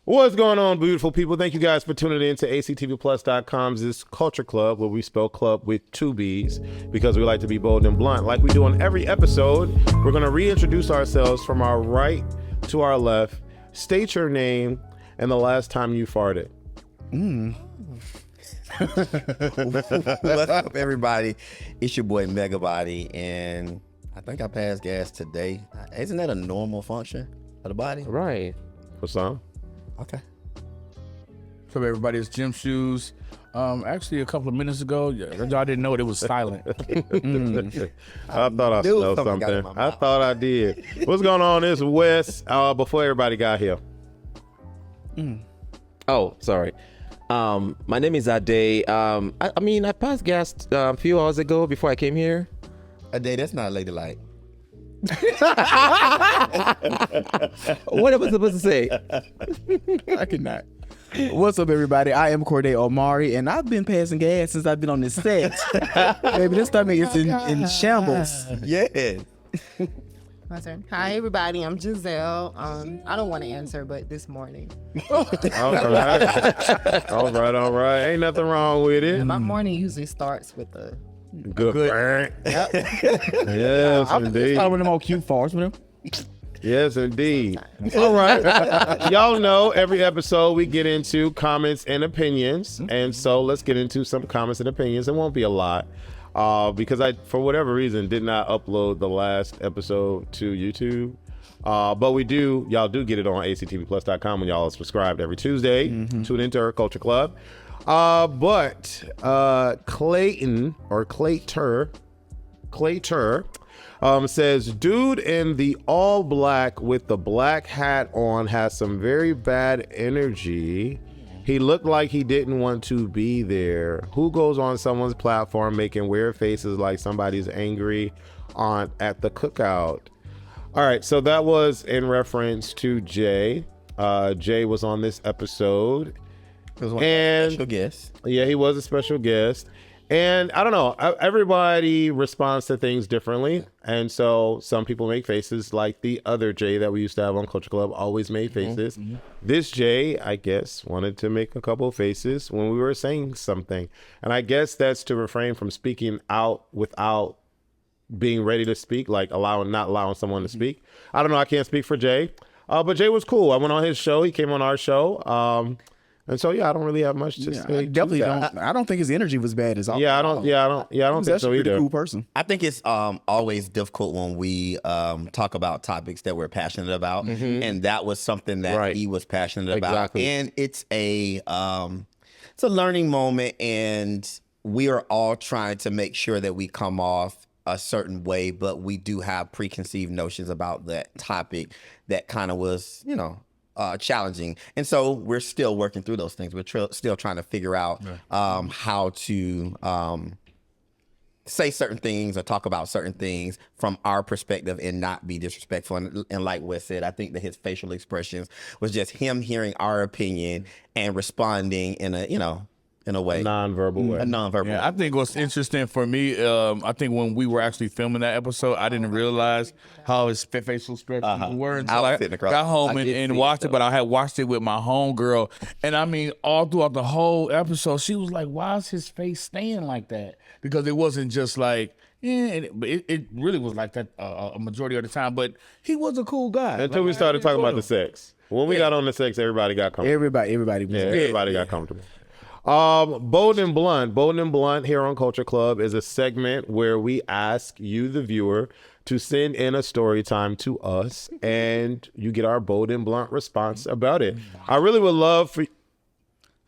What's going on, beautiful people? Thank you guys for tuning in to ACTVPLUS.com's This Culture Club, where we spell club with 2 B's because we like to be bold and blunt. Like we do on every episode, we're going to reintroduce ourselves from our right to our left. State your name and the last time you farted. What's up, everybody? It's your boy Megabody, and I think I passed gas today. Isn't that a normal function of the body? Right. For some. Okay. So everybody, it's Jim Shoes. Actually, a couple of minutes ago, y'all didn't know it was silent. I thought I smelled something. I thought I did. What's going on? It's Wes. Before everybody got here. Oh, sorry. My name is Ade. I passed gas a few hours ago before I came here. Ade, that's not ladylike. What am I supposed to say? I cannot. What's up, everybody? I am Corday Omari, and I've been passing gas since I've been on this set. Baby, this stomach is in shambles. Yeah. My turn. Hi, everybody. I'm Giselle. I don't want to answer, but this morning. All right. Ain't nothing wrong with it. My morning usually starts with a Good. yep. Yes, indeed. Start with them all cute farts with them. Yes, indeed. All right. Y'all know every episode we get into comments and opinions. And so let's get into some comments and opinions. It won't be a lot because I, for whatever reason, did not upload the last episode to YouTube. But y'all do get it on actvplus.com when y'all are subscribed every Tuesday. Tune into our Culture Club. But Clayton or Clayter says, dude in the all black with the black hat on has some very bad energy. He looked like he didn't want to be there. Who goes on someone's platform making weird faces like somebody's angry at the cookout? All right, so that was in reference to Jay. Jay was on this episode. It was one of the special guests. Yeah, he was a special guest. And I don't know, everybody responds to things differently. And so some people make faces like the other Jay that we used to have on Culture Club always made faces. This Jay, I guess, wanted to make a couple of faces when we were saying something. And I guess that's to refrain from speaking out without being ready to speak, like not allowing someone to speak. I don't know, I can't speak for Jay. But Jay was cool. I went on his show. He came on our show. And so, I don't really have much to say. I definitely don't. I don't think his energy was bad as all. I don't think so either. A cool person. I think it's always difficult when we talk about topics that we're passionate about, and that was something that he was passionate about. Exactly. And it's a learning moment, and we are all trying to make sure that we come off a certain way, but we do have preconceived notions about that topic that kind of was, challenging. And so we're still working through those things. We're still trying to figure out how to say certain things or talk about certain things from our perspective and not be disrespectful. And like Wes said, I think that his facial expressions was just him hearing our opinion and responding in a way. Non-verbal way. A non-verbal way. I think what's interesting for me, I think when we were actually filming that episode, I didn't realize how his facial expressions were until I got home and watched it. But I had watched it with my homegirl, and I mean, all throughout the whole episode, she was like, "Why is his face staying like that?" Because it wasn't just like, it really was like that a majority of the time. But he was a cool guy Until we started talking about the sex. When we got on the sex, everybody got comfortable. Everybody got comfortable. Bold and Blunt here on Culture Club is a segment where we ask you, the viewer, to send in a story time to us, and you get our bold and blunt response about it. I really would love for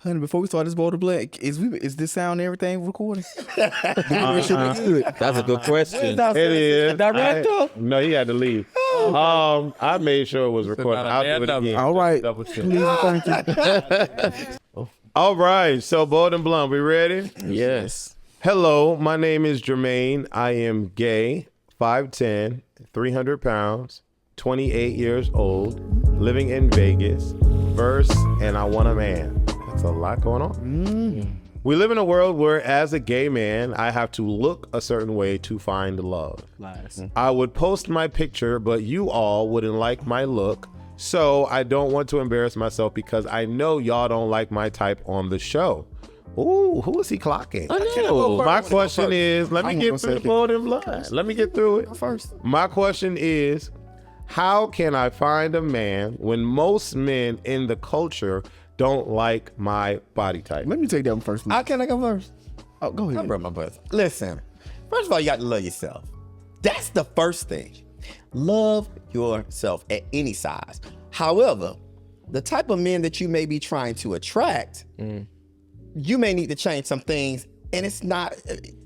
Honey, before we start this Bold and Blunt, is this sound and everything recording? That's a good question. it is. Director? No, he had to leave. I made sure it was recorded. I'll do it again. All right. Please, thank you. All right, so Bold and Blunt, we ready? Yes. Hello, my name is Jermaine. I am gay, 5'10", 300 pounds, 28 years old, living in Vegas, verse, and I want a man. That's a lot going on. We live in a world where, as a gay man, I have to look a certain way to find love. Lies. I would post my picture, but you all wouldn't like my look So I don't want to embarrass myself because I know y'all don't like my type on the show. Ooh, who is he clocking? I know. My question is, let me get through the bold and blood. Let me get through it. First. My question is, how can I find a man when most men in the culture don't like my body type? Let me take that one first. How can I go first? Oh, go ahead. I brought my buzz. Listen, first of all, you got to love yourself. That's the first thing. Love yourself at any size. However, the type of men that you may be trying to attract, you may need to change some things. And it's not,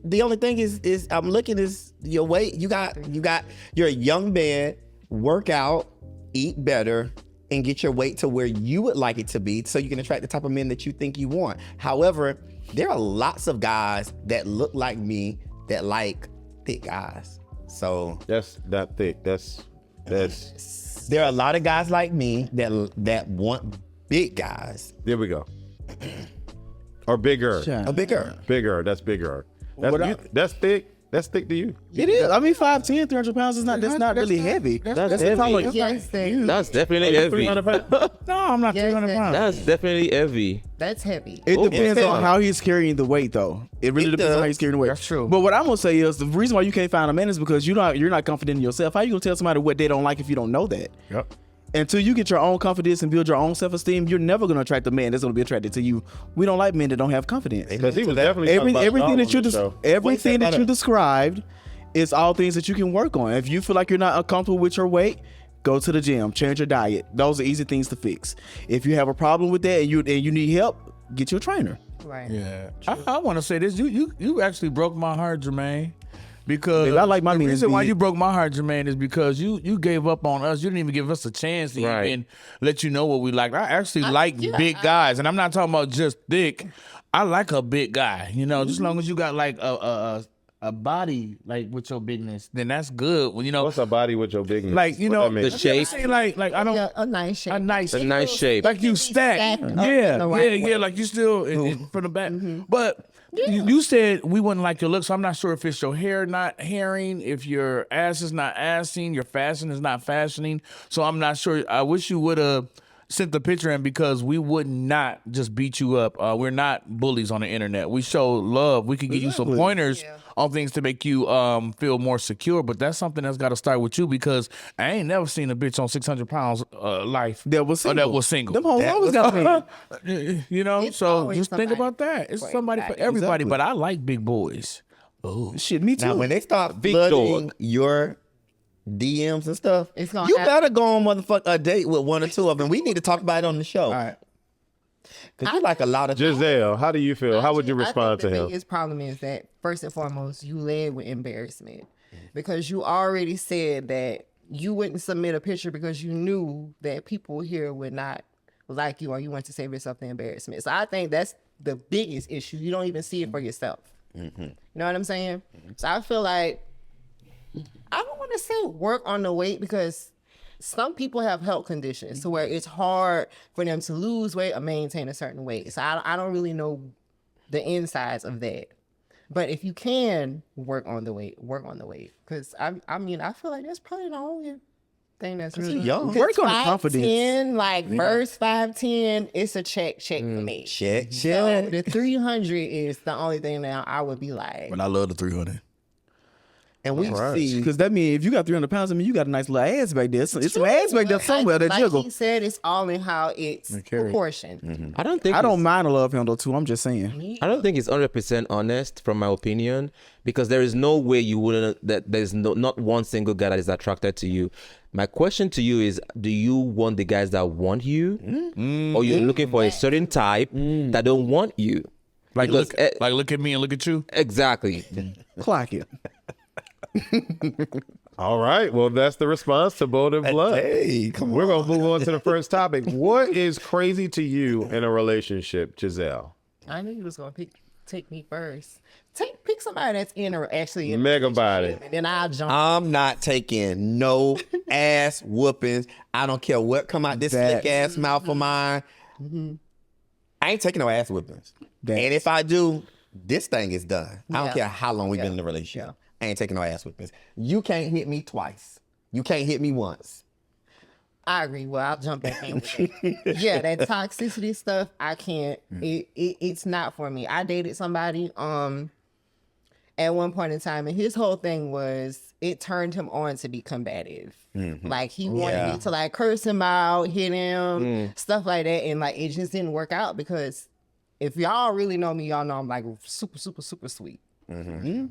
the only thing is I'm looking is your weight. You're a young man, work out, eat better, and get your weight to where you would like it to be so you can attract the type of men that you think you want. However, there are lots of guys that look like me that like thick guys. So That's not thick. That's there are a lot of guys like me that want big guys. there we go. Or bigger. A bigger. Bigger. That's bigger. That's thick. That's thick to you. It is. I mean, 5'10", 300 pounds is not. That's not really heavy. That's the problem. heavy. Yes, That's definitely heavy. 300 pounds? No, I'm not Yes, 300 pounds. That's definitely heavy. that's heavy. It depends Okay. on how he's carrying the weight, though. It really It depends on how does. he's carrying the weight. That's true. But what I'm gonna say is the reason why you can't find a man is because you're not confident in yourself. How you gonna tell somebody what they don't like if you don't know that? Yep. Until you get your own confidence and build your own self-esteem, you're never gonna attract a man that's gonna be attracted to you. We don't like men that don't have confidence. Because he was definitely talking about Everything y'all that you on the show. everything that about you it? described is all things that you can work on. If you feel like you're not uncomfortable with your weight, go to the gym, change your diet. Those are easy things to fix. If you have a problem with that and you need help, get you a trainer. Right. Yeah. I want to say this. You actually broke my heart, Jermaine. Because Baby, I like my the men reason why big. you broke my heart, Jermaine, is because you gave up on us. You didn't even give us a chance to Right. even let you know what we like. I actually like yeah, big guys, and I'm not talking about just thick. I like a big guy. You know, just as long as you got like a body like with your bigness, then that's good. Well, you know, What's a body with your bigness? like you What know, that mean? The shape. say like I don't Yeah, a nice shape. a nice A nice shape. like you stack. stacked up Yeah, in the right yeah, way. like you still from the back. But you said we wouldn't like your look, so I'm not sure if it's your hair not hairing, if your ass is not assing, your fashion is not fashioning. So I'm not sure. I wish you would have sent the picture in because we would not just beat you up. We're not bullies on the internet. We show love. We can give you some pointers on things to make you feel more secure. But that's something that's got to start with you because I ain't never seen a bitch on 600 pounds life That was or single. that was single. Them hoes always got a man. You know, It's so always just think somebody about that. It's for somebody for everybody. everybody, Exactly. but I like big boys. Shit, me too. Now, when they start Big flooding dog. your DMs and stuff, It's gonna you happen. better go on a date with one or two of them. We need to talk about it on the show. All right. Because you like a lot of Giselle, how do you feel? How would you respond to I think him? the biggest problem is that first and foremost, you led with embarrassment because you already said that you wouldn't submit a picture because you knew that people here would not like you or you want to save yourself the embarrassment. So I think that's the biggest issue. You don't even see it for yourself. You know what I'm saying? So I feel like I don't want to say work on the weight because some people have health conditions to where it's hard for them to lose weight or maintain a certain weight. So I don't really know the insides of that. But if you can work on the weight, work on the weight. Because I mean, I feel like that's probably the only thing that's really young. Work on the confidence. 5'10", like first 5'10", it's a check for me. check. So the 300 is the only thing that I would be like. But I love the 300. And we see Because that means if you got 300 pounds, I mean, you got a nice little ass back there. It's some ass back there somewhere that like jiggle. he said, it's all in how it's proportioned. I don't think I don't mind a love handle too. I'm just saying. I don't think it's 100% honest from my opinion because there is no way you wouldn't that there's not one single guy that is attracted to you. My question to you is, do you want the guys that want you or you're looking for a certain type that don't want you? Like Because, look at me and look at you. Exactly. Clock it. All right. Well, that's the response to Bold and Blood. Hey, come We're going to move on to the first topic. What is crazy to you in a relationship, Giselle? I knew you was gonna take me first. Pick somebody that's actually in Mega body. and then I'll jump. I'm not taking no ass whoopings. I don't care what come out this That's- slick ass mouth of mine. I ain't taking no ass whoopings. And if I do, this thing is done. I don't Yeah. care how long we've been in the relationship. I ain't taking no ass whoopings. You can't hit me twice. You can't hit me once. I agree. Well, I'll jump back in with that. Yeah, that toxicity stuff, I can't. It's not for me. I dated somebody at one point in time, and his whole thing was it turned him on to be combative. Like he wanted me to like curse him out, hit him, stuff like that, and like it just didn't work out because if y'all really know me, y'all know I'm like super, super, super sweet.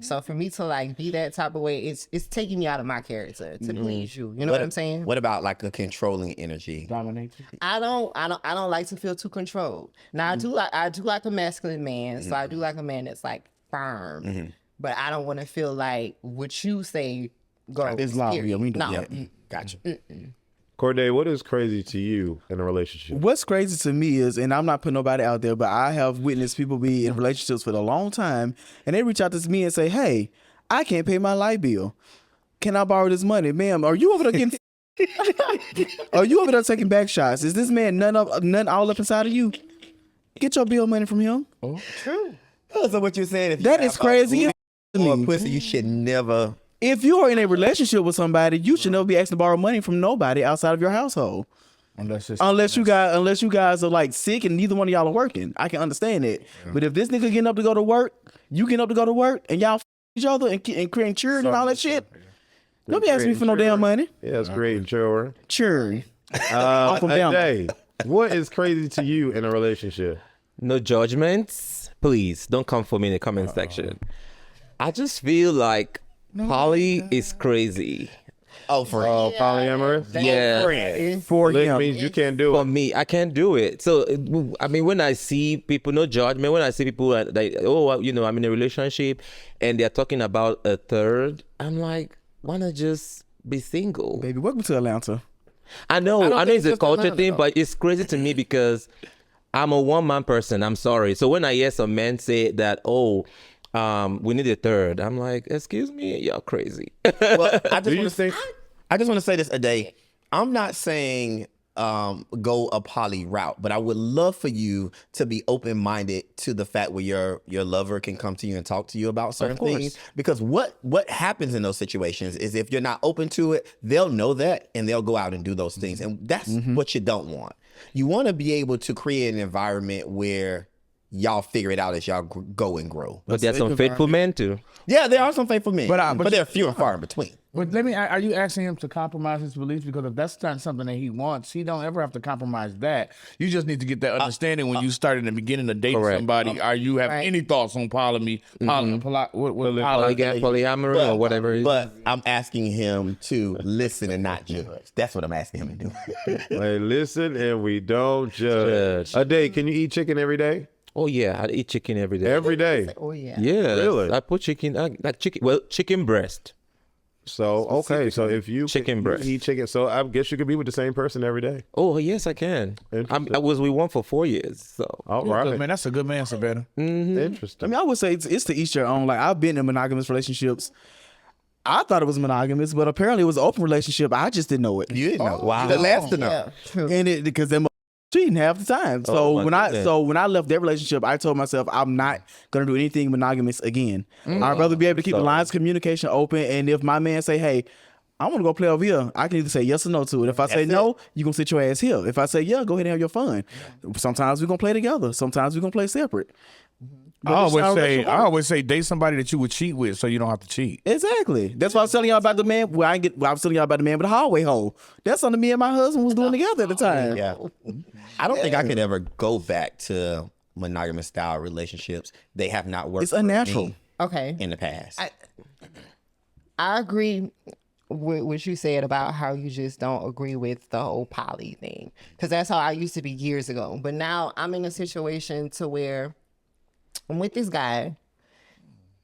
So for me to like be that type of way, it's taking me out of my character to please you. You know what I'm saying? What about like a controlling energy? Dominator. I don't like to feel too controlled. Now I do like a masculine man, so I do like a man that's like firm. But I don't want to feel like what you say goes. It's law. Yeah, we do No. that. Gotcha. Corday, what is crazy to you in a relationship? What's crazy to me is, and I'm not putting nobody out there, but I have witnessed people be in relationships for a long time, and they reach out to me and say, "Hey, I can't pay my light bill. Can I borrow this money, ma'am? Are you over there getting? Are you over there taking back shots? Is this man none all up inside of you? Get your bill money from him. True. So what you're saying? If you That have is crazy. a booty or a pussy, you should never. If you are in a relationship with somebody, you should never be asking to borrow money from nobody outside of your household. Unless you guys are like sick and neither one of y'all are working. I can understand it. But if this nigga getting up to go to work, you getting up to go to work, and y'all each other and creating children and all that shit, don't be asking me for no damn money. Yeah, it's great and sure. Children. Day, what is crazy to you in a relationship? No judgments. Please don't come for me in the comment section. I just feel like poly is crazy. Oh, for Polyamorous? Yeah. For Lick him. means you can't do For it. me, I can't do it. So, I mean, when I see people, no judgment, when I see people like, you know, I'm in a relationship and they're talking about a third, I'm like, why not just be single? Baby, welcome to Atlanta. I know think it's it's a just culture Atlanta, thing, though. but it's crazy to me because I'm a one-man person. I'm sorry. So when I hear some men say that, we need a third, I'm like, excuse me, y'all crazy. Well, I Do you just think? want to say this a day. I'm not saying go a poly route, but I would love for you to be open-minded to the fact where your lover can come to you and talk to you about certain things. Because what happens in those situations is if you're not open to it, they'll know that and they'll go out and do those things. And that's what you don't want. You want to be able to create an environment where y'all figure it out as y'all go and grow. But there's some faithful men too. Yeah, there are some faithful men, But but they're few and far in between. But are you asking him to compromise his beliefs? Because if that's not something that he wants, he don't ever have to compromise that. You just need to get that understanding when you start in the beginning of dating somebody. Are you have any thoughts on polyamory, polyamory, or whatever it is? But I'm asking him to listen and not judge. That's what I'm asking him to do. Like, listen and we don't judge. A day, can you eat chicken every day? Oh yeah, I eat chicken every day. Every day. Oh yeah. Yeah, Really? I put chicken, like chicken. Well, chicken breast. So, okay. So if you Chicken breast. eat chicken, so I guess you could be with the same person every day. Oh yes, I can. I was with one for 4 years. So All right. Man, that's a good man, Savannah. Interesting. I mean, I would say it's to each their own. Like, I've been in monogamous relationships. I thought it was monogamous, but apparently it was an open relationship. I just didn't know it. You didn't know. Wow. The last to know. Yeah, true. And it because them cheating half the time. So Oh, my goodness. when I left that relationship, I told myself I'm not gonna do anything monogamous again. I'd rather be able to keep the lines of communication open. And if my man say, "Hey, I want to go play over here," I can either say yes or no to it. If I say no, you gonna sit your ass here. If I say yeah, go ahead and have your fun. Sometimes we're gonna play together. Sometimes we're gonna play separate. But I it's not always how say, date somebody that you would cheat with, so you don't have to cheat. Exactly. That's why I was telling y'all about the man. I was telling y'all about the man with the hallway hole. That's something me and my husband was doing together at the time. Yeah. I don't think I could ever go back to monogamous style relationships. They have not worked. It's unnatural. For me Okay. in the past. I agree with what you said about how you just don't agree with the whole poly thing. Because that's how I used to be years ago. But now I'm in a situation to where I'm with this guy.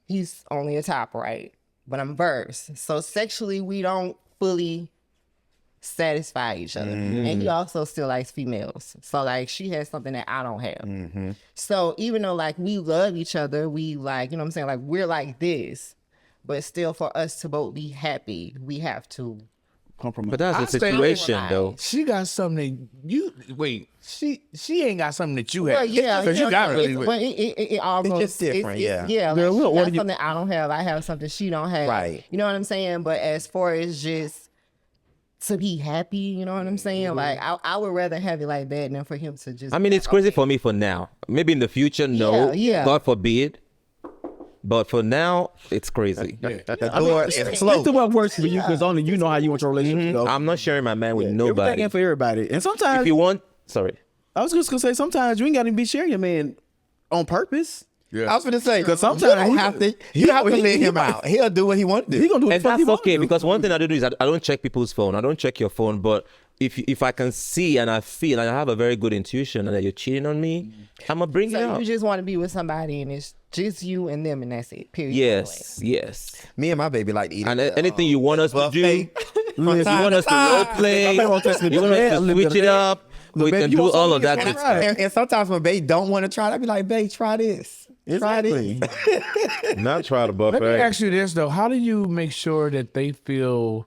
He's only a top, right? But I'm verse. So sexually, we don't fully satisfy each other. And he also still likes females. So like she has something that I don't have. So even though like we love each other, we like, you know what I'm saying? Like we're like this. But still, for us to both be happy, we have to Compromise. but that's the I situation though. She got something that you wait. She ain't got something that you have. Well, yeah, because you got really. but it almost just different, yeah. yeah. Girl, Like, we'll she order got you- something I don't have. I have something she don't have. Right. You know what I'm saying? But as far as just to be happy. You know what I'm saying? Like I would rather have it like that than for him to just. I mean, it's crazy for me for now. Maybe in the future, no. Yeah. God forbid. But for now, it's crazy. The door is Stick closed. to what works for you, because only you know how you want your relationship to go. I'm not sharing my man with Everything nobody. ain't for everybody. And sometimes, If you want, sorry. I was just gonna say, sometimes you ain't gotta be sharing your man on purpose. I was gonna say, Because sometimes sometimes you don't have to let him out. He'll do what he wants to do. He gonna do what And the fuck he that's want okay, to. because one thing I do is I don't check people's phone. I don't check your phone, but if I can see and I feel and I have a very good intuition that you're cheating on me, I'm gonna bring it So up. you just want to be with somebody and it's just you and them and that's it. Period. Yes. Me and my baby like to eat. And anything you want us to do, buffet. you want us to role play, you want us to switch it up, we can do all of that. good stuff. And sometimes when babe don't want to try it, I be like, babe, try this. Try this. Not try the Let me buffet. ask you this though: how do you make sure that they feel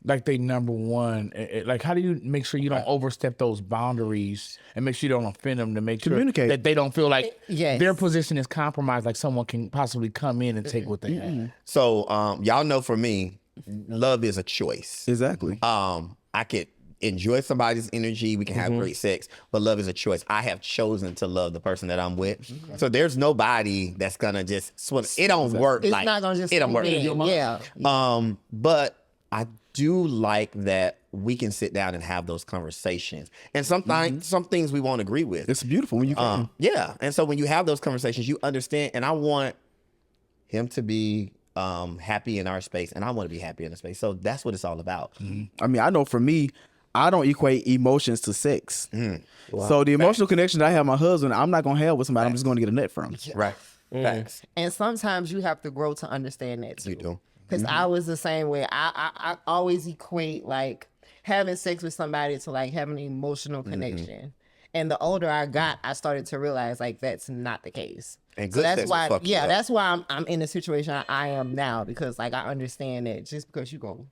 like they number one? Like, how do you make sure you don't overstep those boundaries and make sure you don't offend them, to make sure Communicate. that they don't feel like Yes. their position is compromised, like someone can possibly come in and take what they have? So y'all know, for me, love is a choice. Exactly. I could enjoy somebody's energy. We can have great sex, but love is a choice. I have chosen to love the person that I'm with. So there's nobody that's gonna just swim. It don't work. It's like, not gonna just. it don't work. Yeah. But I do like that we can sit down and have those conversations. And sometimes some things we won't agree with. It's beautiful when you can. Yeah. And so when you have those conversations, you understand. And I want him to be happy in our space, and I want to be happy in the space. So that's what it's all about. I mean, I know for me, I don't equate emotions to sex. So the emotional connection that I have with my husband, I'm not gonna have with somebody I'm just gonna get a nut from. Right. Facts. And sometimes you have to grow to understand that too. You do. Because I was the same way. I always equate like having sex with somebody to like having an emotional connection. And the older I got, I started to realize like that's not the case. And So good that's sex will why, fuck you up. that's why I'm in the situation I am now, because like I understand that just because you go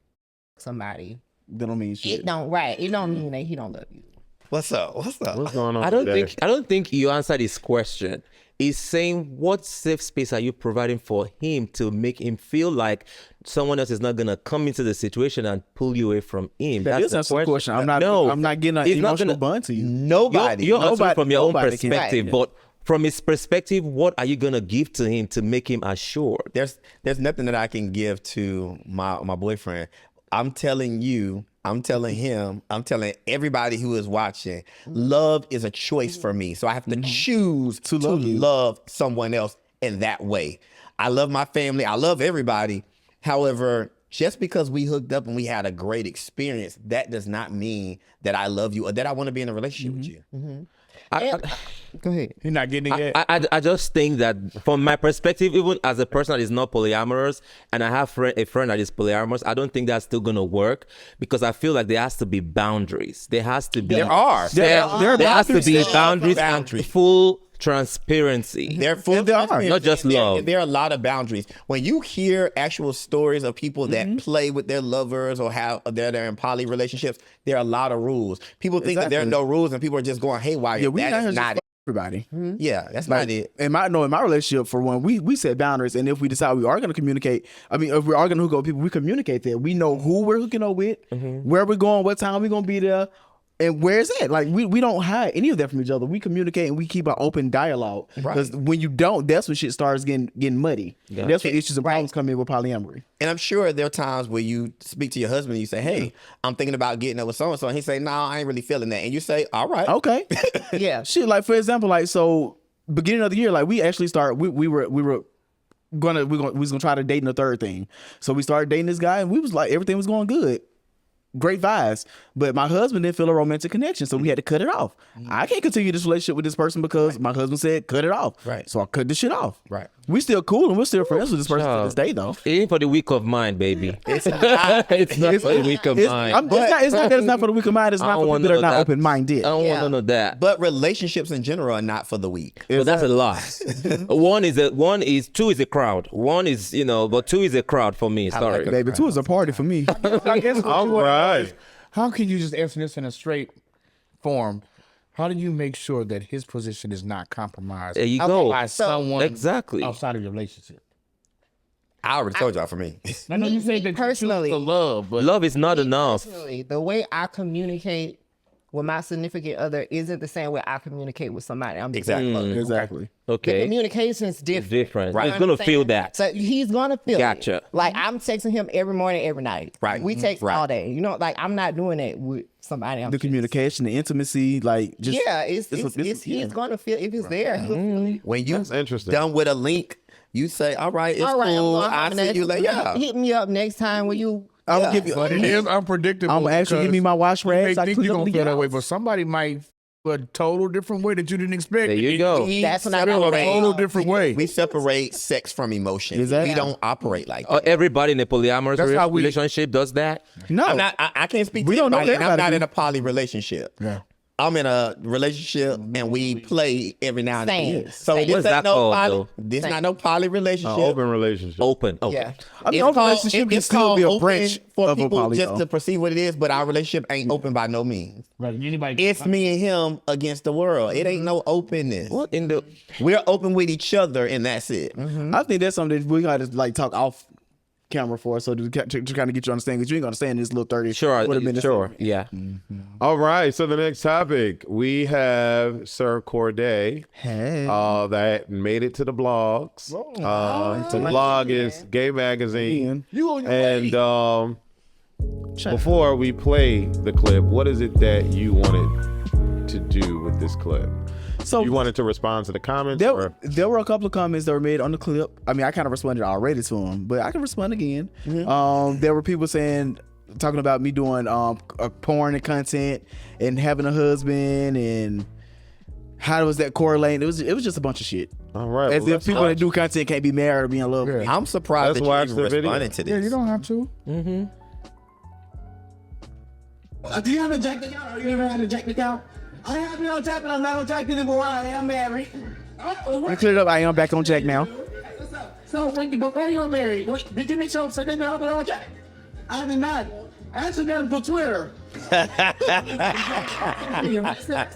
somebody, That don't mean shit. it don't mean that he don't love you. What's up? What's up? What's going on? I don't today? think you answered his question. He's saying, what safe space are you providing for him to make him feel like someone else is not gonna come into the situation and pull you away from him? That is the a question. I'm not. No, I'm not getting an he's not emotional gonna- bond to you. Nobody. You're answering Nobody- from your own nobody can- perspective, Right. but from his perspective, what are you gonna give to him to make him assured? There's nothing that I can give to my boyfriend. I'm telling you, I'm telling him, I'm telling everybody who is watching, love is a choice for me. So I have to choose to love someone else in that way. I love my family. I love everybody. However, just because we hooked up and we had a great experience, that does not mean that I love you or that I want to be in a relationship with you. Go ahead. You're not getting it yet. I just think that from my perspective, even as a person that is not polyamorous, and I have a friend that is polyamorous, I don't think that's still gonna work, because I feel like there has to be boundaries. There has to be. There are. There are There has to be boundaries. boundaries and full transparency. They're full there are. transparency. Not just And love. There are a lot of boundaries. When you hear actual stories of people that play with their lovers or have they're in poly relationships, there are a lot of rules. People think that there are no rules and people are just going haywire. Yeah, we That not is here just not for everybody. it. Yeah, that's Like, not it. in my relationship, for one, we set boundaries, and if we decide we are going to communicate, I mean, if we are going to hook up with people, we communicate that. We know who we're hooking up with, where we're going, what time we're going to be there, and where it's at. Like we don't hide any of that from each other. We communicate and we keep an open dialogue. Because when you don't, that's when shit starts getting muddy. That's when issues and problems come in with polyamory. And I'm sure there are times where you speak to your husband and you say, hey, I'm thinking about getting up with so-and-so. And he say, no, I ain't really feeling that. And you say, all right. Okay. Yeah. Shit, like for example, like so beginning of the year, like we actually started we was gonna try to date in the third thing. So we started dating this guy and we was like everything was going good. Great vibes, but my husband didn't feel a romantic connection, so we had to cut it off. I can't continue this relationship with this person because my husband said cut it off. Right. So I cut this shit off. Right. We still cool and we're still friends with this person to this day though. It ain't for the weak of mind, baby. It's not for the weak of mind. It's not that it's not for the weak of mind. It's I not don't for want people that are none of not that. open minded. I don't want none of that. But relationships in general are not for the weak. But that's a lot. Two is a crowd. One is, but two is a crowd for me. Sorry. like a- Baby, two is a party for me. I guess All right. how can you just answer this in a straight form? How do you make sure that his position is not compromised There you go. by someone Exactly. outside of your relationship? I already told y'all for me. I know you say that personally, you choose to love, but Love is not enough. personally, the way I communicate with my significant other isn't the same way I communicate with somebody. I'm Exactly. Exactly. The Okay. communication is different. Different. Right. He's gonna feel that. So he's gonna feel Gotcha. it. Like I'm texting him every morning, every night. Right. We text Right. all day. You know, like I'm not doing that with somebody else. The communication, the intimacy, like just He's gonna feel if it's there. he'll feel it. When you That's interesting. done with a link, you say, all right, it's All right, cool. I'm I gonna see you later. Yeah. hit me up next time when you. I'm Yeah. gonna give you. it is unpredictable. I'm gonna actually give me my wash You may rags. I think you're clean up gonna the feel that way, house. but somebody might feel a total different way that you didn't expect. There you go. That's when I Feel a go. total different way. We separate sex from emotion. Exactly. We don't operate like that. Everybody in a polyamorous That's how we- relationship does that. No, I'm not. I can't speak. We to don't know everybody, and I'm everybody not do. in a poly relationship. Yeah. I'm in a relationship and we play every now and Same. then. So Same. this What's ain't that no called, poly. though? This not no poly relationship. Open relationship. Open. Okay. Yeah. I mean, It's our called- relationship can it's still called be a open branch for of a people poly. just though. to perceive what it is, but our relationship ain't open by no means. Right. Anybody? It's me and him against the world. It ain't no openness. What in the? We're open with each other, and that's it. I think that's something that we gotta like talk off camera for, so to kind of get you understand, because you ain't gonna understand this little 30. Sure. 40 minutes. Sure. Yeah. All right. So the next topic, we have Sir Corday. Hey. That made it to the blogs. The blog is Gay Magazine. You on your And before we play the clip, what is it that you wanted to do with this clip? So You wanted to respond to the comments? there were a couple of comments that were made on the clip. I mean, I kind of responded already to them, but I can respond again. There were people talking about me doing porn and content and having a husband, and how does that correlate? It was just a bunch of shit. All right. As well, if let's people watch. that do content can't be married or be in love. Yeah. I'm surprised Let's that you watch even the video. responded to this. Yeah, you don't have to. Do you have a jack account? Or you ever had a jack account? I have no jack, but I'm not on jack anymore. I am married. I cleared up. I am back on Jack now. So when you before you were married, did you make sure so then you're on jack? I did not. I actually got it for Twitter.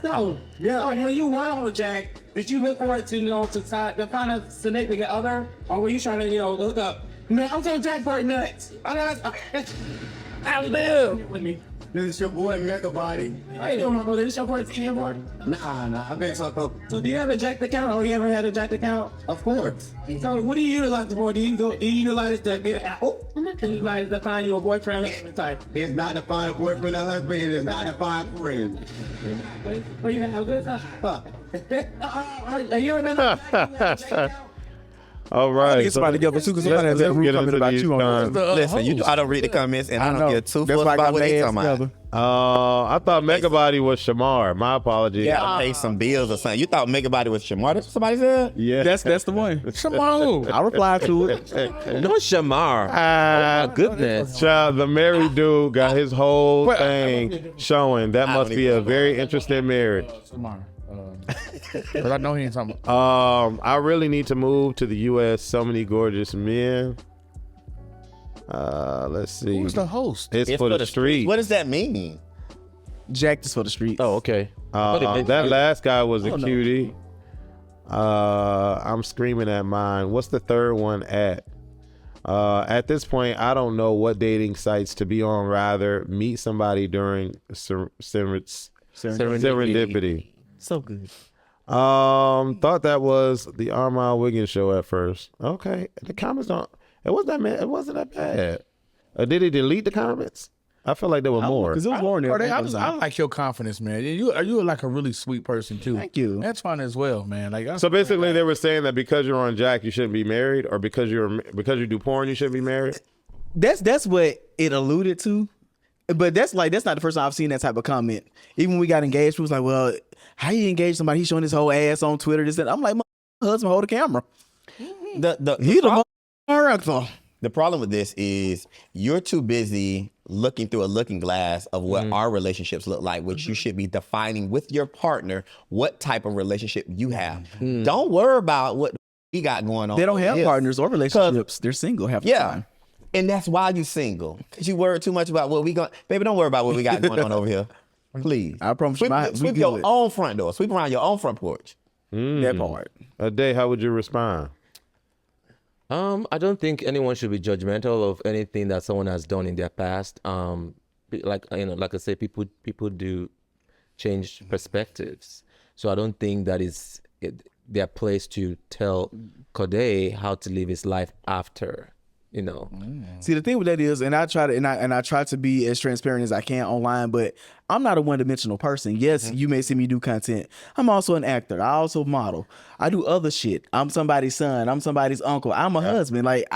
So, yeah, when you were on jack, did you look forward to to find a significant other, or were you trying to look up? Man, I'm saying jack for nuts. I live with me. This is your boy, Mega Body. I ain't doing no this is your boy, T-Boy. Nah, I've been so do you have a jacked account, or you ever had a jacked account? Of course. So what do you utilize it for? Do you utilize to get out? Do you utilize to find your boyfriend or type? It's not to find a boyfriend or husband, it's not to find friends. Well, you have a good time. You remember? All right. Get somebody together too, because somebody has that let's root get coming into about these you on times. Listen, you know I don't read the comments, and I don't know. give two That's fucks why I about got what my they ass talking about. together. I thought Megabody was Shamar. My apologies. Yeah, I pay some bills or something. You thought Mega Body was Shamar? That's what somebody said? Yeah. That's the one. Shimon. I replied to it. No Shamar. Ah, Oh, my goodness. Child, the married dude got his whole thing showing. That must be a very interesting marriage. Tomorrow. But I know he ain't talking about. I really need to move to the U.S. So many gorgeous men. Let's see. Who's the host? It's for the street. What does that mean? Jack is for the streets. Oh, okay. That last guy was a cutie. I'm screaming at mine. What's the third one at? At this point, I don't know what dating sites to be on. Rather, meet somebody during serendipity. So good. Thought that was the Armand Wiggins show at first. Okay, the comments don't. It wasn't that bad. Did he delete the comments? I feel like there were more. Because it was more in there. I like your confidence, man. You like a really sweet person too. Thank you. That's fun as well, man. Like So basically, they were saying that because you're on Jack, you shouldn't be married, or because you do porn, you shouldn't be married. That's what it alluded to. But that's not the first time I've seen that type of comment. Even when we got engaged, people was like, well, how you engage somebody? He's showing his whole ass on Twitter. This and I'm like, my husband hold the camera. He the director. The problem with this is you're too busy looking through a looking glass of what our relationships look like, which you should be defining with your partner what type of relationship you have. Don't worry about what we got going on. They don't have here. partners or relationships. They're single half the Yeah. time. And that's why you single. Because you worry too much about what we got. Baby, don't worry about what we got going on over here. Please. I promise Sweep, you, sweep your own front door. Sweep around your own front porch. that part. A day, how would you respond? I don't think anyone should be judgmental of anything that someone has done in their past. Like I say, people do change perspectives. So I don't think that is their place to tell Corday how to live his life after. See, the thing with that is, and I try to be as transparent as I can online, but I'm not a one-dimensional person. Yes, you may see me do content. I'm also an actor. I also model. I do other shit. I'm somebody's son. I'm somebody's uncle. I'm a husband. Like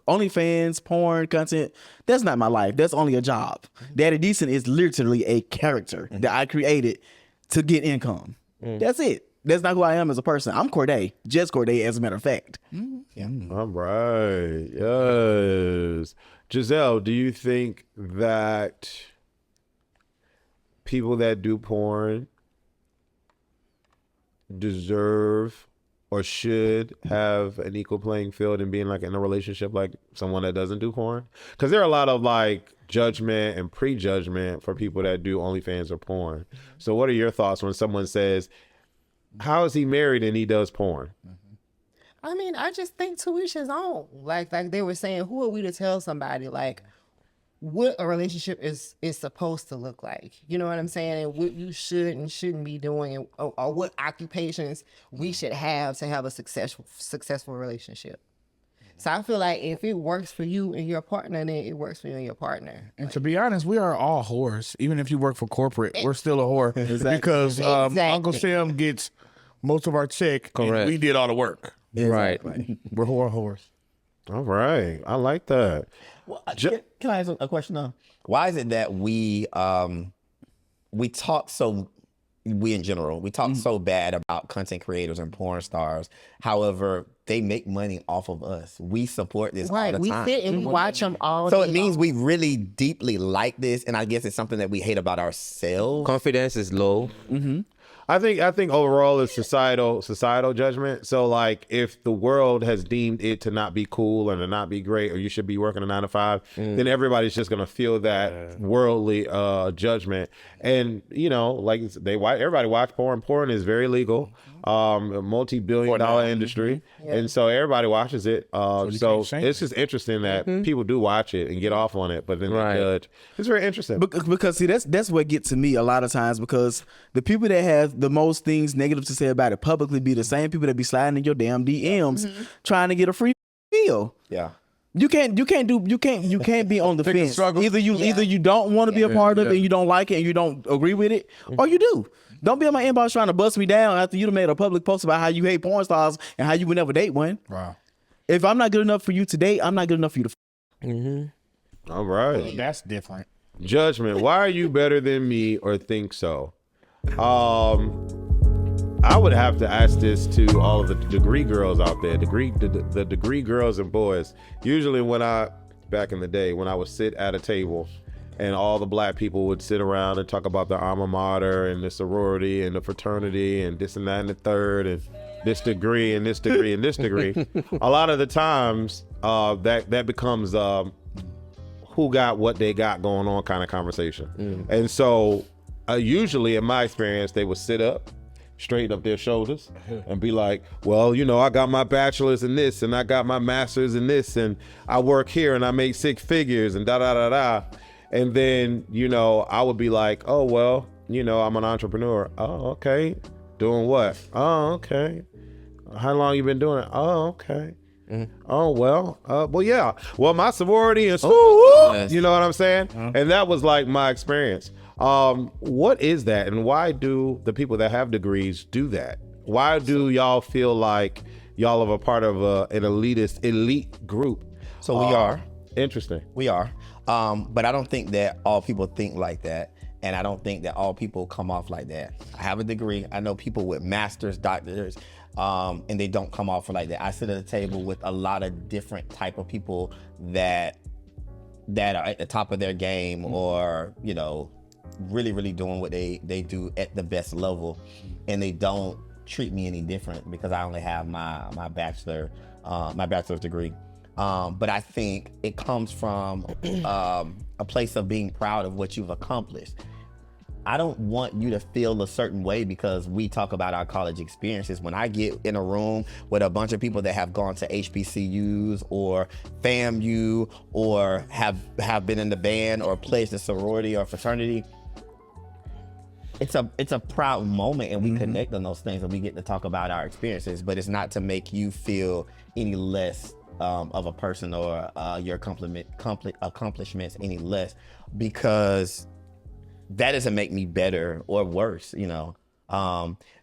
OnlyFans, porn, content, that's not my life. That's only a job. Daddy Decent is literally a character that I created to get income. That's it. That's not who I am as a person. I'm Corday, just Corday, as a matter of fact. All right. Yes. Giselle, do you think that people that do porn deserve or should have an equal playing field in being like in a relationship like someone that doesn't do porn? Because there are a lot of like judgment and prejudgment for people that do OnlyFans or porn. So what are your thoughts when someone says, how is he married and he does porn? I mean, I just think to each his own. Like they were saying, who are we to tell somebody like what a relationship is supposed to look like? You know what I'm saying? And what you should and shouldn't be doing, or what occupations we should have to have a successful relationship. So I feel like if it works for you and your partner, then it works for you and your partner. And to be honest, we are all whores. Even if you work for corporate, we're still a whore. Because Uncle Sam gets most of our check. Correct. And we did all the work. Right. We're whores. All right. I like that. Well, can I ask a question though? Why is it that we talk so bad about content creators and porn stars? However, they make money off of us. We support this all the time. We sit and we watch them all So day it means long. we really deeply like this, and I guess it's something that we hate about ourselves. Confidence is low. I think overall it's societal judgment. So like if the world has deemed it to not be cool or to not be great, or you should be working a 9 to 5, then everybody's just gonna feel that worldly judgment. And like everybody watch porn. Porn is very legal, a multi-billion-dollar industry, and so everybody watches it. So it's just interesting that people do watch it and get off on it, but then they judge. It's very interesting. Because see, that's what gets to me a lot of times, because the people that have the most things negative to say about it publicly be the same people that be sliding in your damn DMs trying to get a free meal. Yeah. You can't be on the fence. Either you don't want to be a part of it and you don't like it and you don't agree with it, or you do. Don't be in my inbox trying to bust me down after you made a public post about how you hate porn stars and how you would never date one. Wow. If I'm not good enough for you to date, I'm not good enough for you to All right. That's different. Judgment. Why are you better than me or think so? I would have to ask this to all of the degree girls out there, the degree girls and boys. Usually back in the day, when I would sit at a table and all the black people would sit around and talk about the alma mater and the sorority and the fraternity and this and that and the third and this degree and this degree and this degree. A lot of the times that becomes who got what they got going on kind of conversation. And so usually in my experience, they would sit up, straighten up their shoulders and be like, well, I got my bachelor's in this and I got my master's in this and I work here and I make 6 figures and da-da-da-da. And then, I would be like, oh, well, I'm an entrepreneur. Oh, okay. Doing what? Oh, okay. How long you been doing it? Oh, okay. Oh, well, yeah. Well, my sorority and you know what I'm saying? And that was like my experience. What is that, and why do the people that have degrees do that? Why do y'all feel like y'all are a part of an elite group? So we are. Interesting. We are. But I don't think that all people think like that. And I don't think that all people come off like that. I have a degree. I know people with masters, doctors, and they don't come off like that. I sit at a table with a lot of different type of people that are at the top of their game, or, really, really doing what they do at the best level, and they don't treat me any different because I only have my bachelor's degree. But I think it comes from a place of being proud of what you've accomplished. I don't want you to feel a certain way because we talk about our college experiences. When I get in a room with a bunch of people that have gone to HBCUs or FAMU or have been in the band or pledged a sorority or fraternity, it's a proud moment, and we connect on those things, and we get to talk about our experiences. But it's not to make you feel any less of a person or your accomplishments any less, because that doesn't make me better or worse. You know,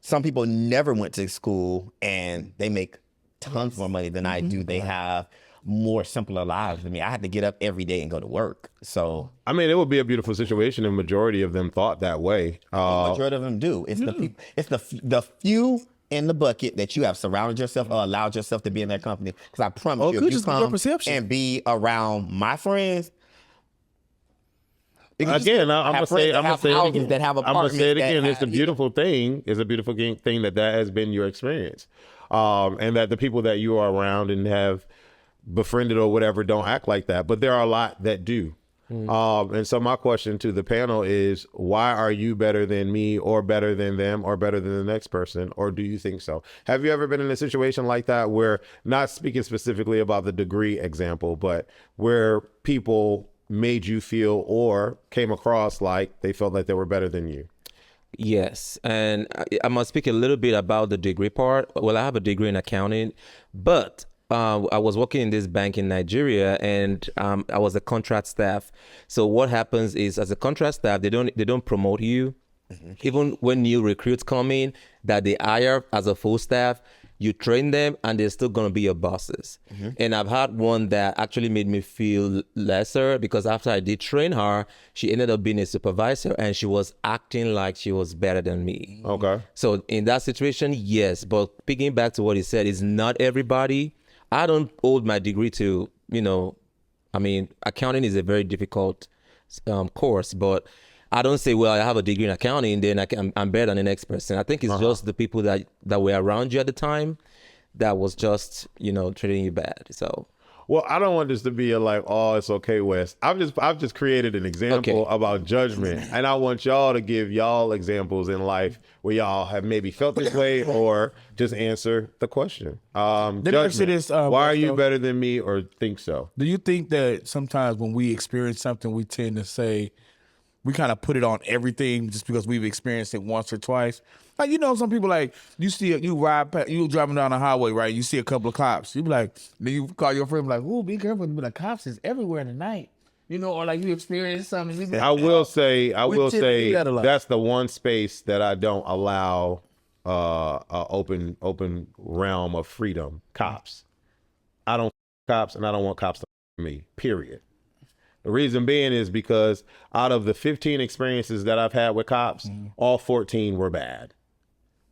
some people never went to school and they make tons more money than I do. They have more simpler lives than me. I had to get up every day and go to work. So I mean, it would be a beautiful situation, and majority of them thought that way. Majority of them do. It's the people. It's the few in the bucket that you have surrounded yourself or allowed yourself to be in that company. Because I promise you, if you come and be around my friends. Again, I'm gonna say it again. That It's a beautiful thing. It's a beautiful thing that has been your experience, and that the people that you are around and have befriended or whatever don't act like that. But there are a lot that do. And so my question to the panel is, why are you better than me or better than them or better than the next person? Or do you think so? Have you ever been in a situation like that where, not speaking specifically about the degree example, but where people made you feel or came across like they felt like they were better than you? Yes, and I must speak a little bit about the degree part. Well, I have a degree in accounting, but I was working in this bank in Nigeria, and I was a contract staff. So what happens is, as a contract staff, they don't promote you. Even when new recruits come in that they hire as a full staff, you train them and they're still going to be your bosses. And I've had one that actually made me feel lesser, because after I did train her, she ended up being a supervisor and she was acting like she was better than me. Okay. So in that situation, yes. But picking back to what he said, is not everybody. I don't hold my degree to, I mean, accounting is a very difficult course, but I don't say, well, I have a degree in accounting, then I'm better than the next person. I think it's just the people that were around you at the time that was just, treating you bad. So, well, I don't want this to be it's okay, Wes. I've just created an example about judgment, and I want y'all to give y'all examples in life where y'all have maybe felt this way, or just answer the question. Judgment. Why are you better than me, or think so? Do you think that sometimes when we experience something, we tend to say, we kind of put it on everything just because we've experienced it once or twice? Like, some people, like, you driving down the highway, right? You see a couple of cops. You be like, then you call your friend, like, "Ooh, be careful." But the cops is everywhere in the night, or like you experience something. I will say that's the one space that I don't allow a open realm of freedom. Cops. I don't cops, and I don't want cops to me. Period. The reason being is because out of the 15 experiences that I've had with cops, all 14 were bad.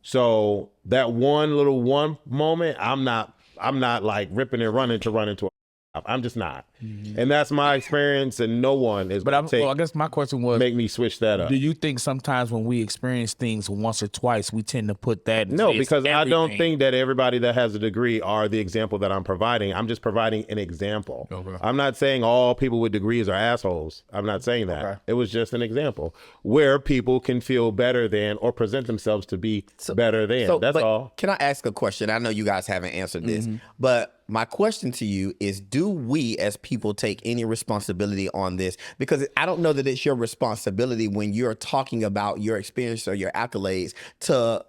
So that one moment, I'm not like ripping and running to run into a cop. I'm just not. And that's my experience, and no one is. But I guess my question was, make me switch that up. Do you think sometimes when we experience things once or twice, we tend to put that? No, because everything. I don't think that everybody that has a degree are the example that I'm providing. I'm just providing an example. Okay. I'm not saying all people with degrees are assholes. I'm not saying that. Okay. It was just an example where people can feel better than or present themselves to be better than. That's all. Can I ask a question? I know you guys haven't answered this, but my question to you is, do we as people take any responsibility on this? Because I don't know that it's your responsibility when you're talking about your experience or your accolades to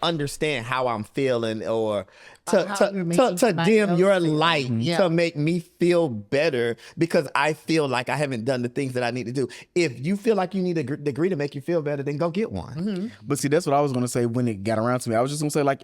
understand how I'm feeling, or to dim your light, to make me feel better because I feel like I haven't done the things that I need to do. If you feel like you need a degree to make you feel better, then go get one. But see, that's what I was going to say when it got around to me. I was just going to say, like,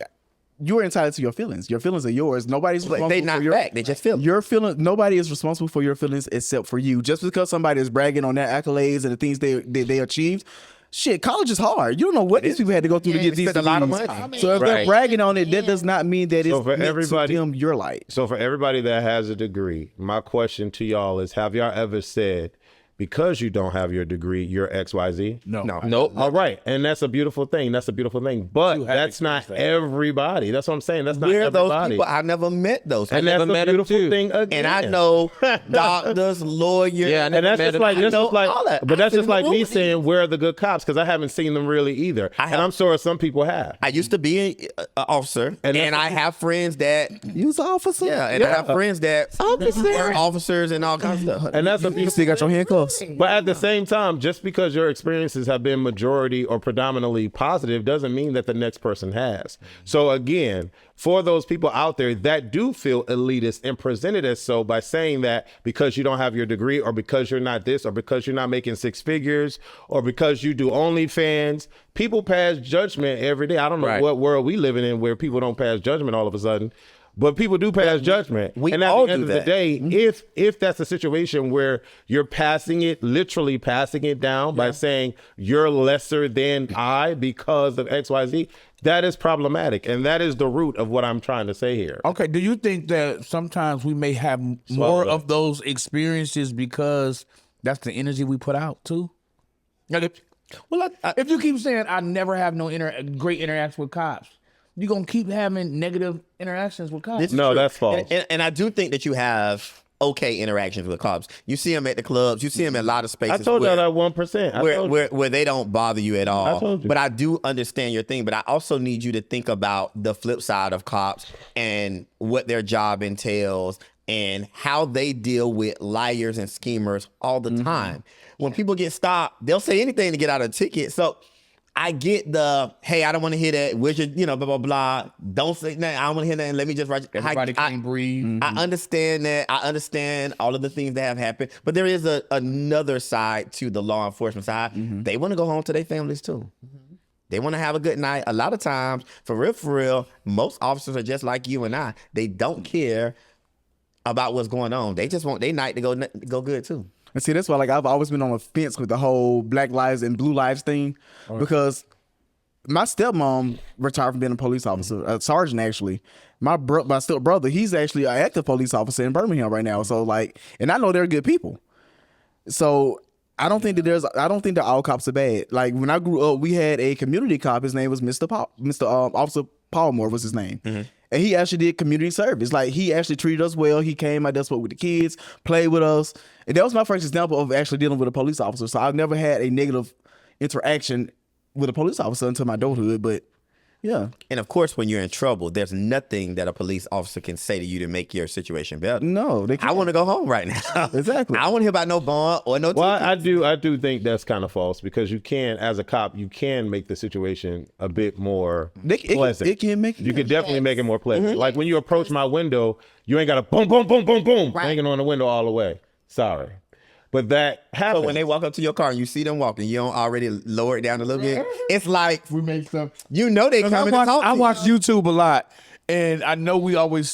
you're entitled to your feelings. Your feelings are yours. Nobody's responsible. They not back. They just feel your feeling. Nobody is responsible for your feelings except for you. Just because somebody is bragging on their accolades and the things they achieved, shit, college is hard. You don't know what these people had to go through to get these. A lot of money. So if they're bragging on it, that does not mean that it's for everybody to dim your light. So for everybody that has a degree, my question to y'all is: have y'all ever said because you don't have your degree, you're XYZ? No. Nope. All right. And that's a beautiful thing. That's a beautiful thing. But that's not everybody. That's what I'm saying. That's not We're those everybody. people. I never met those people. And that's never a met 'em beautiful too. thing again. And I know doctors, lawyers. Yeah, I And never that's met just him. like, I know all that. but that's I've just been like me with saying, where are the good cops? Because I haven't seen them really either. And I'm sure some people have. I used to be an officer, And and I have friends that, You was an officer. yeah, and I have friends that were officers and all kinds of stuff. And that's a You beautiful still got your handcuffs. But at the same time, just because your experiences have been majority or predominantly positive doesn't mean that the next person has. So again, for those people out there that do feel elitist and presented as so by saying that because you don't have your degree or because you're not this or because you're not making six figures or because you do OnlyFans, people pass judgment every day. I don't know Right. what world we living in where people don't pass judgment all of a sudden. But people do pass judgment. we and at all the end do of the that. day, if that's a situation where you're passing it, literally passing it down by saying you're lesser than I because of XYZ, that is problematic. And that is the root of what I'm trying to say here. Okay, do you think that sometimes we may have more of those experiences because that's the energy we put out too? Like if you keep saying I never have no great interaction with cops, you're gonna keep having negative interactions with cops. No, that's false. And I do think that you have okay interactions with cops. You see them at the clubs. You see them in a lot of spaces. I told you where, that 1%. where they don't bother you at all. I told you. But I do understand your thing. But I also need you to think about the flip side of cops and what their job entails and how they deal with liars and schemers all the time. When people get stopped, they'll say anything to get out of a ticket. So I get the, hey, I don't want to hear that. Where's your, blah, blah, blah. Don't say nothing. I don't want to hear that. Let me just write. Everybody can't breathe. I understand that. I understand all of the things that have happened. But there is another side to the law enforcement side. They want to go home to their families too. They want to have a good night. A lot of times, for real, most officers are just like you and I. They don't care about what's going on. They just want their night to go good too. And see, that's why I've always been on the fence with the whole Black Lives and Blue Lives thing, because my stepmom retired from being a police officer, a sergeant actually. My stepbrother, he's actually an active police officer in Birmingham right now. So and I know they're good people. So I don't think that all cops are bad. Like when I grew up, we had a community cop. His name was Officer Palmore was his name. And he actually did community service. Like he actually treated us well. He came out there, spoke with the kids, played with us. And that was my first example of actually dealing with a police officer. So I've never had a negative interaction with a police officer until my adulthood. But yeah. And of course, when you're in trouble, there's nothing that a police officer can say to you to make your situation better. No, they can't. I want to go home right now. Exactly. I don't want to hear about no bond or no Well, ticket. I do think that's kind of false because you can, as a cop, you can make the situation a bit more pleasant. It can make You could definitely make it more pleasant. Like when you approach my window, you ain't got to boom, boom, boom, boom, boom, hanging on the window all the way. Sorry. But that happens. So when they walk up to your car and you see them walking, you don't already lower it down a little bit. It's like We make some. you know they coming to talk to I you. watch YouTube a lot, and I know we always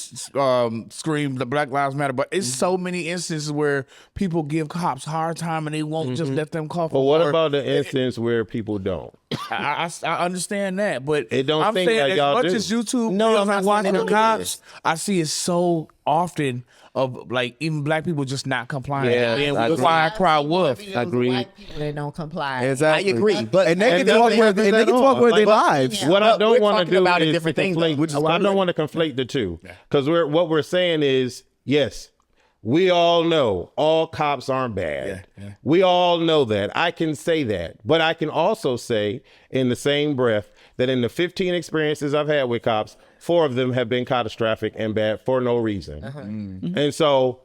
scream the Black Lives Matter, but it's so many instances where people give cops a hard time and they won't just let them cough. But what about the instance where people don't? I understand that, but It don't I'm think saying like as y'all much do. as YouTube, No, I'm I'm not watching saying the they don't do cops. I see it so often of even black people just not complying. Yeah, and I that's agree. why I cry wolf. Agreed. White people that don't comply. Exactly. I agree, but And they And can talk they with have and they that can talk on. with their Like, lives. What I We're don't want to talking do about a is different thing, conflate. though. I don't want to conflate the two because what we're saying is yes. We all know all cops aren't bad. We all know that. I can say that. But I can also say in the same breath that in the 15 experiences I've had with cops, 4 of them have been catastrophic and bad for no reason. And so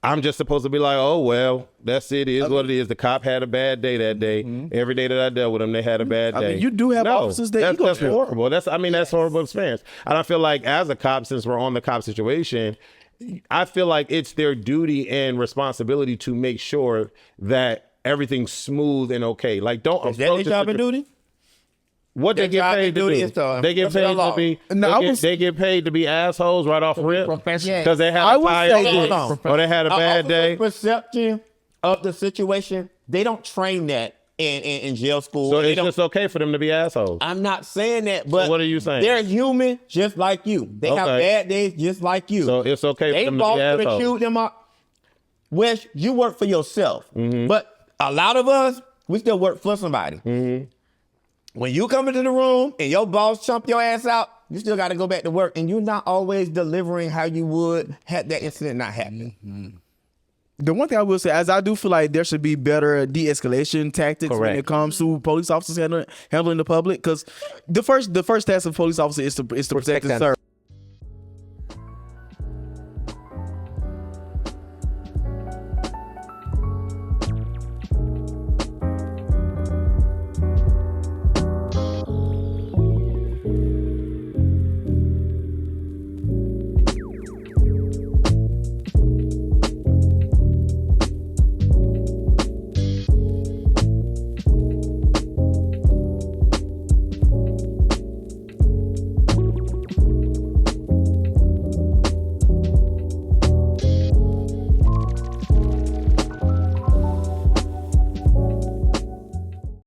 I'm just supposed to be like, oh, well, that's it. It is what it is. The cop had a bad day that day. Every day that I dealt with them, they had a bad day. I mean, you do have officers that you go that's to. horrible. That's horrible experience. And I feel like as a cop, since we're on the cop situation, I feel like it's their duty and responsibility to make sure that everything's smooth and okay. Like, don't is that approach their job and duty? What they Their get job paid and to duty do? is to They get paid to be. No, They get paid to be assholes right off rip Professional. because they had I a would tired say day this. or they had a bad day. Perception of the situation, they don't train that in jail school. So They it's don't- just okay for them to be assholes. I'm not saying that, but what are you saying? They're human just like you. They have Okay. bad days just like you. So it's okay for They them to both be could have assholes. chewed them up. Wes, you work for yourself. But a lot of us, we still work for somebody. When you come into the room and your boss chump your ass out, you still got to go back to work, and you're not always delivering how you would had that incident not happened. The one thing I will say is I do feel like there should be better de-escalation tactics when it comes to police officers handling the public, because the first task of police officer is to protect and serve.